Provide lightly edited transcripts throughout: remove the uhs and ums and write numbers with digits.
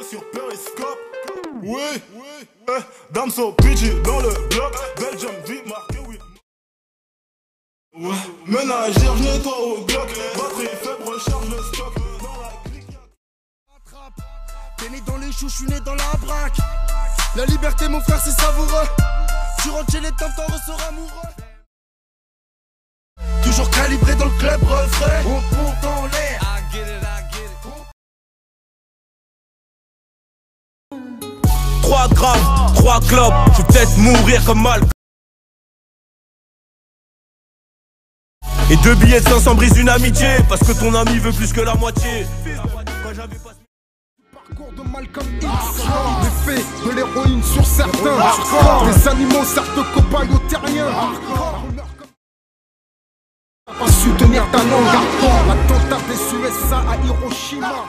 sur Periscope. Oui, Damso, Pidgey dans le bloc. Belgium, vie marquée, oui. Ouais, ménagère, nettoie au Glock. Batterie faible, recharge le stock. Dans la clique, t'es né dans les choux, j'suis né dans la braque. La liberté, mon frère, c'est savoureux. Tu rentres chez les temps, t'en ressors amoureux. Toujours calibré dans le club, refrain. On monte en l'air. I get it, I get it. 3 grammes, 3 clopes, je vais peut-être mourir comme mal. Et 2 billets de 500 brisent une amitié, parce que ton ami veut plus que la moitié. Parcours de Malcolm X, l'effet de l'héroïne sur certains. Les animaux servent de cobayes aux terriens. Pas su tenir ta langue hardcore. L'attentat des USA à Hiroshima.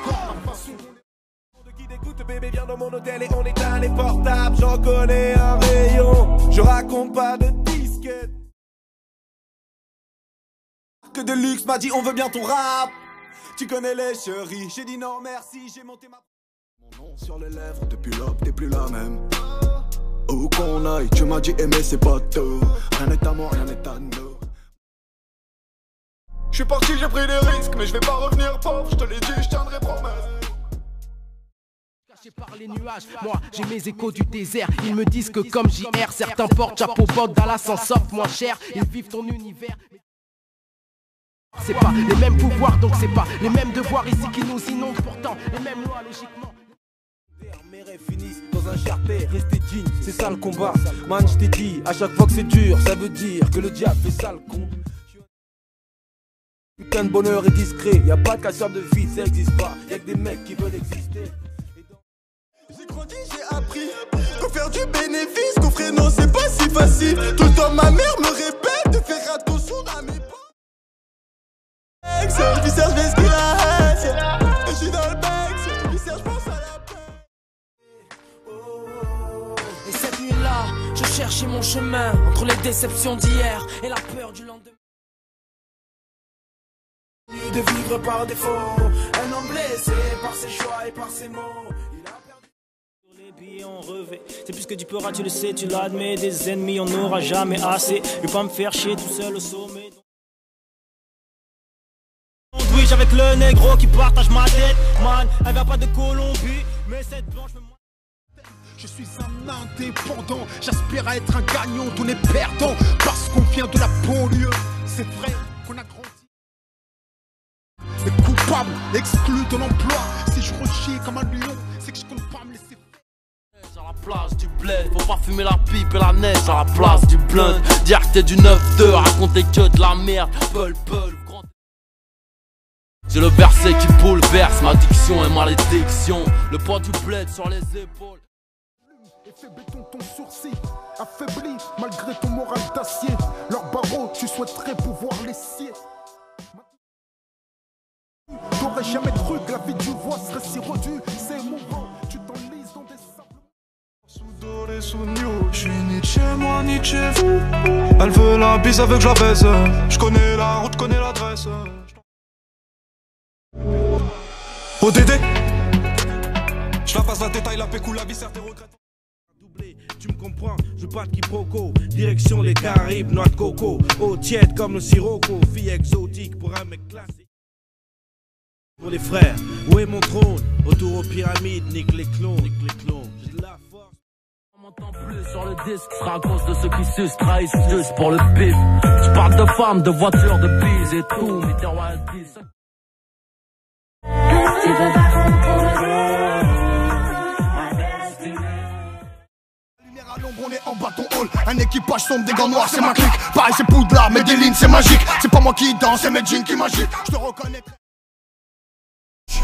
Écoute bébé, viens dans mon hôtel et on éteint les portables. J'en connais un rayon. Je raconte pas de disquette. Que de luxe m'a dit on veut bien ton rap. Tu connais les chéris. J'ai dit non merci, j'ai monté ma... Mon nom sur les lèvres, depuis l'aube t'es plus la même. Où qu'on aille, tu m'as dit aimer c'est pas tout. Rien n'est à moi, rien n'est à nous. Je suis parti, j'ai pris des risques, mais je vais pas revenir pauvre. Je te l'ai dit, je tiendrai promesse. Caché par les nuages, moi j'ai mes échos du désert. Ils me disent que comme JR, certains portent chapeau bog, Dallas en sortent moins cher. Ils vivent ton univers. C'est pas les mêmes pouvoirs, donc c'est pas les mêmes devoirs ici qui nous inondent. Pourtant, les mêmes lois logiquement. Mes rêves finissent dans un charpé, rester digne, c'est ça le combat. Man, je t'ai dit, à chaque fois que c'est dur, ça veut dire que le diable fait ça le con. Putain de bonheur est discret, y'a pas de casseur de vie, ça existe pas. Y'a que des mecs qui veulent exister. J'ai grandi, j'ai appris qu'en faire du bénéfice, qu'on ferait non, c'est pas si facile. Tout le temps, ma mère me répète de faire attention à mes pas. Le visage, je vais ce qu'il a. Je suis dans le bec, sur le visage, je pense à la paix. Et cette nuit-là, je cherchais mon chemin entre les déceptions d'hier et la peur du lendemain. De vivre par défaut, un homme blessé par ses choix et par ses mots. Il a perdu. Sur les billets en revêt, c'est plus que du peur, tu le sais, tu l'admets. Des ennemis, on n'aura jamais assez. Je vais pas me faire chier tout seul au sommet. Sandwich avec le négro qui partage ma tête. Man, elle vient pas de Colombie, mais cette blanche me... Je suis un indépendant, j'aspire à être un gagnant, on est perdant. Parce qu'on vient de la banlieue, c'est vrai qu'on a grandi. Les coupables, exclus de l'emploi. Si je rechie comme un lion, c'est que je compte pas me laisser faire. Sur la place du bled, faut pas fumer la pipe et la neige à la place du blunt. Dire que t'es du 9-2, raconter que de la merde. Grand... J'ai le verset qui bouleverse ma diction et malédiction. Le poids du bled sur les épaules. Effet béton, ton sourcil affaibli malgré ton moral d'acier. Leurs barreaux, tu souhaiterais pouvoir les scier. T'aurais jamais cru que la vie du voix serait si redue. C'est émouvant, tu t'enlises dans des sables. Sous doré, sous new, je suis ni chez moi ni chez vous. Elle veut la bise avec que je la baise. Je connais la route, connais l'adresse. ODD, je la passe la détail, la pécou, la viscère, tes regrets. Tu me comprends, je bats de quiproquo. Direction les Caraïbes, noix de coco. Eau tiède comme le sirocco. Fille exotique pour un mec classique. Pour les frères, où est mon trône? Autour aux pyramides, nique les clones. J'ai de la force. On m'entend plus sur le disque, sera à cause de ceux qui sucent, trahissent juste pour le bif. Je parle de femmes, de voitures, de bise et tout. Mais t'es roi de 10. Lumière à l'ombre, on est en bâton hall. Un équipage sombre, des gants noirs, c'est ma clique. Pareil, c'est Poudlard, mais des lignes, c'est magique. C'est pas moi qui danse, c'est mes jeans qui m'agitent. Je te reconnais.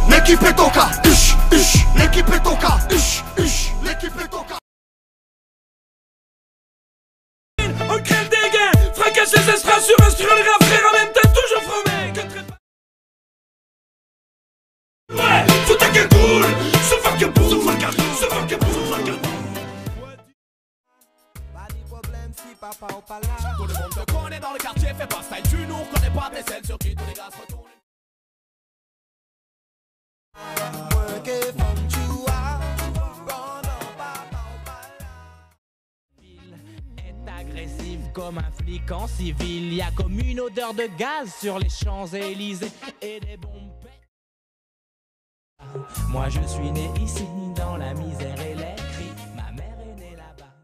L'équipe est au cas, l'équipe est au cas, l'équipe est au cas. On crée le dégât, fracasse les esprits sur instruire les rap, frère, en même temps toujours fromé. Ouais, faut ta gueule cool, se faire que pour, se faire que pour. Pas de problème si papa ou pas là. Tout le monde te connaît dans le quartier, fais pas style, tu nous reconnais pas tes ailes sur qui tous les gars se retournent. Work it from you out. comme un flic en civil. Y a comme une odeur de gaz sur les Champs-Élysées et des bombes. Moi je suis né ici, dans la misère et les cris. Ma mère est née là-bas.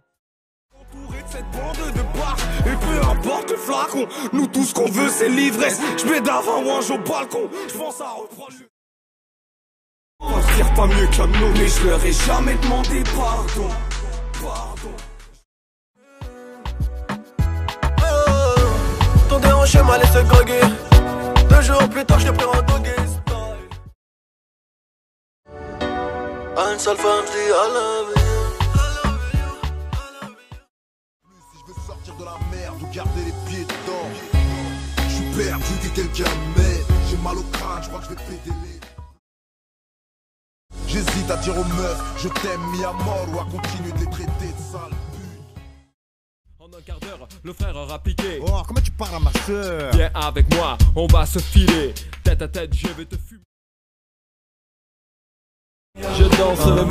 Entouré de cette bande de bars, et peu importe le flacon, nous tout ce qu'on veut c'est l'ivresse. Je mets d'avant ou un jour au balcon, je pense à reprendre le... On va dire pas mieux qu'un nom, mais je leur ai jamais demandé pardon. Pardon. Ton déhanché m'a laissé groggy. 2 jours plus tard, je t'ai pris en doggy style. Une seule femme dit I love you. Si je veux sortir de la merde ou garder les pieds dedans, je suis perdu que quelqu'un m'aide. J'ai mal au crâne, je crois que je vais péter les... J'hésite à dire aux meufs, je t'aime mis à mort ou à continuer de les traiter de sales putes. En un quart d'heure, le frère aura piqué. Oh, comment tu parles à ma soeur? Viens avec moi, on va se filer. Tête à tête, je vais te fumer. Je danse le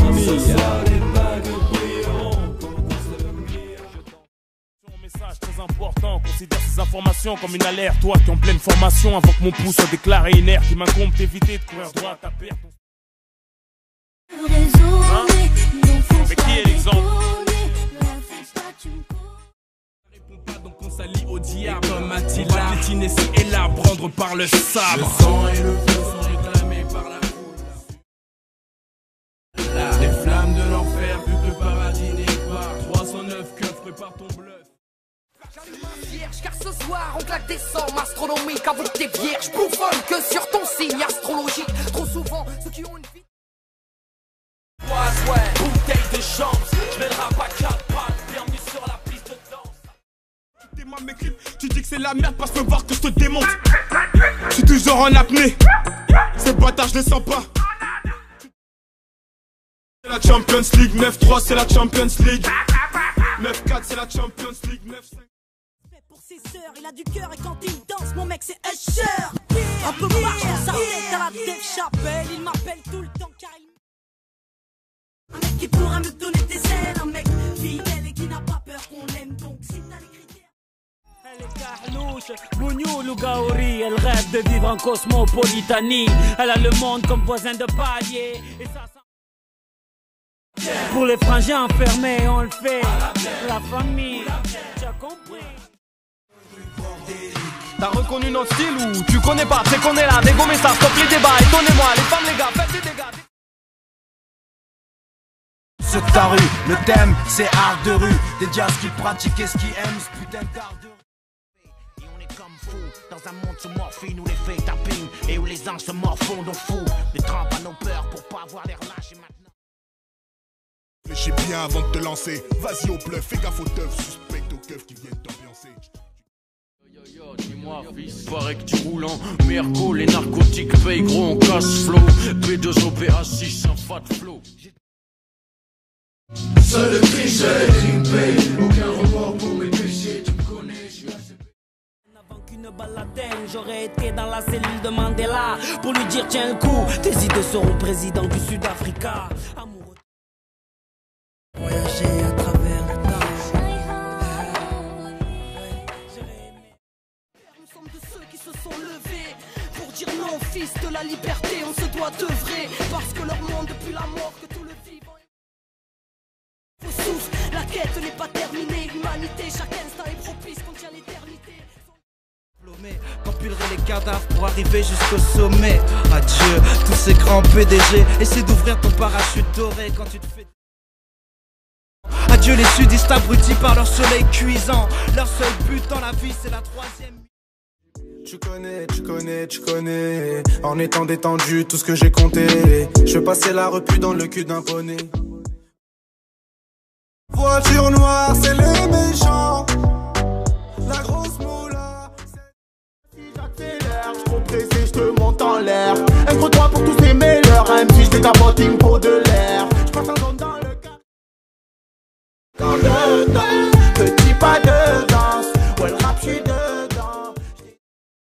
Un message très important, considère ces informations comme une alerte. Toi qui es en pleine formation, avant que mon pouce soit déclaré inerte, il m'incombe d'éviter de courir droit à perte. Hein? Mais qui est l'exemple? Réponds pas donc on s'allie au diable. Comme Attila, piétiner et là, prendre par le sabre. Le sang et le feu sont réclamés par la foule. Les flammes de l'enfer, vu que le paradis n'est pas. 309 keufs, prépare ton bluff. Vierge, car ce soir on claque des sommes astronomiques avec tes vierges bouffonnes que sur ton signe astrologique. Trop souvent, ceux qui ont une vie. Ouais, bouteille de chance, je mets le rap à 4 pattes, bienvenue sur la piste de danse. Tu démarres mes clips, tu dis que c'est la merde parce que voir que je te démonte. Je suis toujours en apnée, ces bâtards je les sens pas. C'est la Champions League, 9-3 c'est la Champions League. 9-4 c'est la Champions League, 9-5. Pour ses sœurs, il a du cœur et quand il danse, mon mec c'est Usher. Un peu marche dans sa tête à la Dave Chappelle, il m'appelle tout le temps car il... Un mec qui pourra me donner des ailes, un mec fidèle et qui n'a pas peur qu'on l'aime, donc si t'as les critères. Elle est carlouche, Bougnou, Lougaouri, elle rêve de vivre en cosmopolitanie. Elle a le monde comme voisin de palier. Et ça pour les frangins enfermés, on le fait. La famille, tu as compris. T'as reconnu notre style ou tu connais pas? C'est qu'on est là, dégommez ça, stop les débats, étonnez-moi, les femmes, les gars, faites des dégâts. Ceux de ta rue, le thème c'est art de rue. Dédié à ce qu'ils pratiquent et ce qu'ils aiment, ce putain d'art de rue. Et on est comme fous, dans un monde sous morphine où les faits tapping et où les anges se morfondent, on fout les trampes à nos peurs pour pas avoir l'air lâche et maintenant. Réfléchis bien avant de te lancer, vas-y au bluff, fais gaffe aux teufs, suspecte aux keufs qui viennent t'ambiancer. Yo, dis-moi, fils, paraît que tu roules en Merco, les narcotiques payent gros en cash flow. B2O, PA6, un fat flow. Seul le crime, seul le crime paye. Aucun remords pour mes péchés, tu me connais, je suis assez... Avant qu'une balle l'atteigne, j'aurais été dans la cellule de Mandela pour lui dire tiens le coup, tes idées seront président du Sud-Africa. Amoureux. Voyager à travers le temps. Nous sommes de ceux qui se sont levés pour dire non, fils de la liberté, on se doit d'œuvrer parce que leur monde depuis la mort que tout le vivant est... Faut souffle, la quête n'est pas terminée, l'humanité, chaque instant est propice, contient l'éternité. Compilerai les cadavres pour arriver jusqu'au sommet. Adieu, tous ces grands PDG, essaie d'ouvrir ton parachute doré quand tu te fais... Adieu les sudistes abrutis par leur soleil cuisant. Leur seul but dans la vie c'est la troisième. Tu connais, tu connais, tu connais. En étant détendu, tout ce que j'ai compté. Je vais passer la repu dans le cul d'un poney. Voiture noire, c'est les méchants. La grosse moula. Si j'accélère, je trop pressé, je te monte en l'air. Intro-toi pour tous les meilleurs, même si je décapote, il me faut de l'air. Je passe un zone dans le cas. Dans le temps, petit pas de danse. Ouais, le rap, je suis dedans.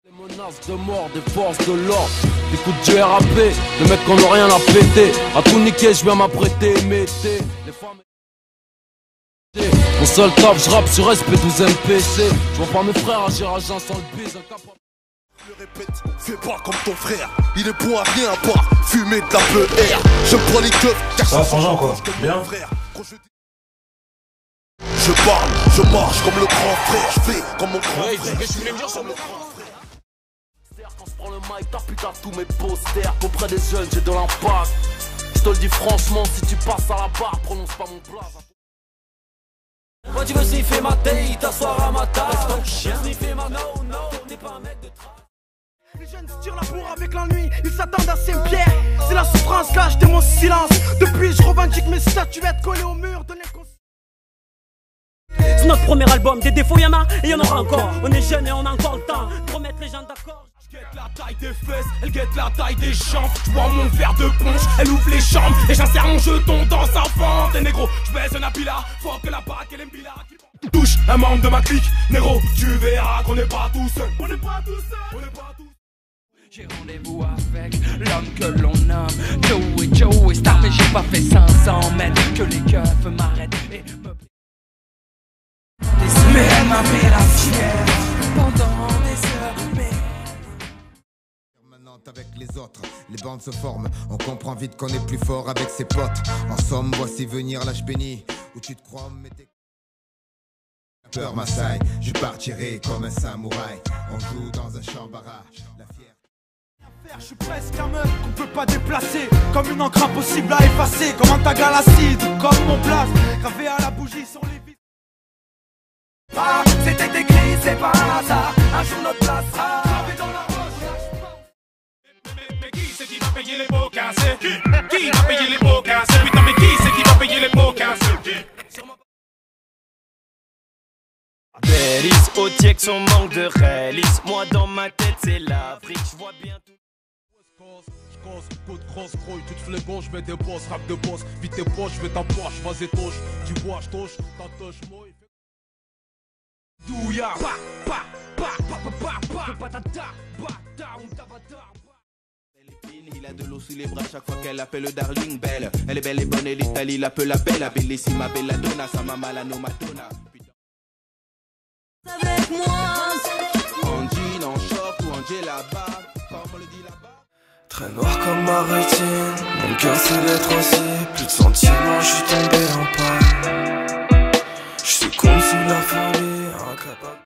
Des menaces de mort, des forces de l'ordre, des coups de RAP, des mecs qui n'ont rien à péter. À tout niquer, je viens m'apprêter, mettez les femmes. Mon seul taf, je rappe sur SP12 MPC. Je vois pas mes frères agir à jeun sans le bise. Je le répète, fais pas comme ton frère. Il est bon à rien à part fumer de la PR. Je prends les keufs, car ça change quoi. Bien. Je parle, je marche comme le grand frère. Je fais comme mon grand frère. Je voulais me dire sur le grand frère. Quand je prends le mic, t'as putain tous mes posters. Auprès des jeunes, j'ai de l'impact. Je te le dis franchement, si tu passes à la barre, prononce pas mon plat. Moi tu veux sniffer ma taille, t'asseoir à ma table. Sniffer ma no, t'es pas un mec de trace. Les jeunes se tirent la bourre avec l'ennui, ils s'attendent à Saint-Pierre. C'est la souffrance, là j'étais mon silence. Depuis je revendique mes statuettes collées au mur. C'est notre premier album, des défauts y'en a et y'en aura encore. On est jeunes et on a encore le temps de remettre les gens d'accord. Je guette la taille des fesses, elle guette la taille des jambes. Je bois mon verre de punch, elle ouvre les chambres et j'insère mon jeton dans sa fente. Et négro, je baisse un apila, faut que la bac elle aime bila. Touche un membre de ma clique, négro, tu verras qu'on n'est pas tout seul. On n'est pas tout seul, on n'est pas tout seul. J'ai rendez-vous avec l'homme que l'on nomme Joey Star, mais j'ai pas fait 500 mètres que les keufs m'arrêtent et me... Mais elle m'a fait la fière pendant des heures, mais... Permanente avec les autres, les bandes se forment. On comprend vite qu'on est plus fort avec ses potes. En somme, voici venir l'âge béni où tu te crois mais t'es... Peur Maasai, je partirai comme un samouraï. On joue dans un champ barrage, la fière. Je suis presque un meuf qu'on peut pas déplacer. Comme une encre impossible à effacer. Comme un tag à l'acide, comme mon place gravé à la bougie sur les vis. Ah, c'était écrit, c'est pas un hasard. Un jour notre place sera gravée dans la roche. Mais qui c'est qui va payer les pots cassés? Qui va payer les pots cassés? Putain mais qui c'est qui va payer les pots cassés? Bélis, au tiec son manque de réalisme. Moi dans ma tête c'est l'Afrique, je vois bien tout. Coup de grosse grouille, tu te fais les gauches, je mets des bosses, rap de boss. Vite tes poches, je vais ta poche, vas-y touche. Tu bois, je touche, ta touche, moi. Douya, patata, il a de l'eau sous les bras chaque fois qu'elle appelle le darling belle. Elle est belle et bonne et l'Italie l'appelle la belle. Bellissima belladonna, sa mamma la nomatona. Avec moi, en jean, en short ou en djellaba, comme on le dit là-bas. Très noir comme ma rétine, mon cœur c'est d'être aussi. Plus de sentiments, je suis tombé en panne. Je suis con sous la folie, incapable.